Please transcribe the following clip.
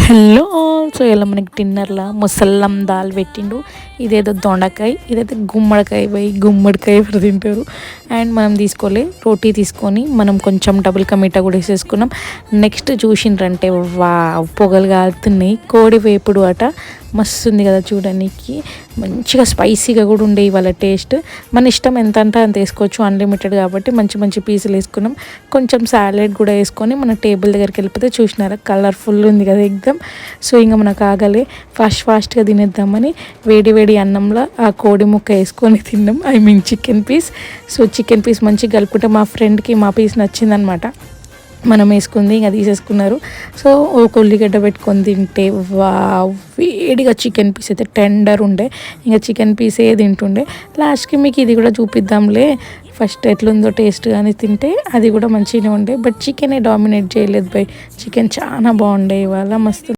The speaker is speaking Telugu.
హలో. సో ఇలా మనకి డిన్నర్లో ముసల్లం దాల్ పెట్టిండు. ఇదేదో దొండకాయ, ఇదైతే గుమ్మడికాయ. పోయి గుమ్మడికాయ ఎవరు తింటారు. అండ్ మనం తీసుకోలే రోటీ తీసుకొని మనం కొంచెం డబుల్ కమీటా కూడా వేసేసుకున్నాం. నెక్స్ట్ చూసిండ్రంటే వా పొగలు కాలుతున్నాయి. కోడి వేపుడు అట మస్తు ఉంది కదా చూడడానికి. మంచిగా స్పైసీగా కూడా ఉండే ఇవాళ టేస్ట్. మన ఇష్టం ఎంత అంటే అంత వేసుకోవచ్చు, అన్లిమిటెడ్ కాబట్టి. మంచి మంచి పీసులు వేసుకున్నాం. కొంచెం సాలెడ్ కూడా వేసుకొని మన టేబుల్ దగ్గరికి వెళ్ళిపోతే చూసినారా కలర్ఫుల్ ఉంది కదా ఎగ్దమ్. సో ఇంకా మనకు ఆగలే ఫాస్ట్గా తినేద్దామని వేడి వేడి అన్నంలో ఆ కోడి ముక్క వేసుకొని తిన్నాం. I mean chicken piece. So chicken piece మంచిగా కలుపుకుంటే మా ఫ్రెండ్కి మా పీస్ నచ్చిందనమాట. మనం వేసుకుంది ఇంకా తీసేసుకున్నారు. సో ఒక ఉల్లిగడ్డ పెట్టుకొని తింటే వా వేడిగా చికెన్ పీస్ అయితే టెండర్ ఉండే. ఇంకా చికెన్ పీసే తింటుండే. లాస్ట్కి మీకు ఇది కూడా చూపిద్దాంలే ఫస్ట్ ఎట్లుందో టేస్ట్ కానీ తింటే. అది కూడా మంచిగానే ఉండే. బట్ చికెనే డామినేట్ చేయలేదు బై. చికెన్ చాలా బాగుండే ఇవాళ మస్తు.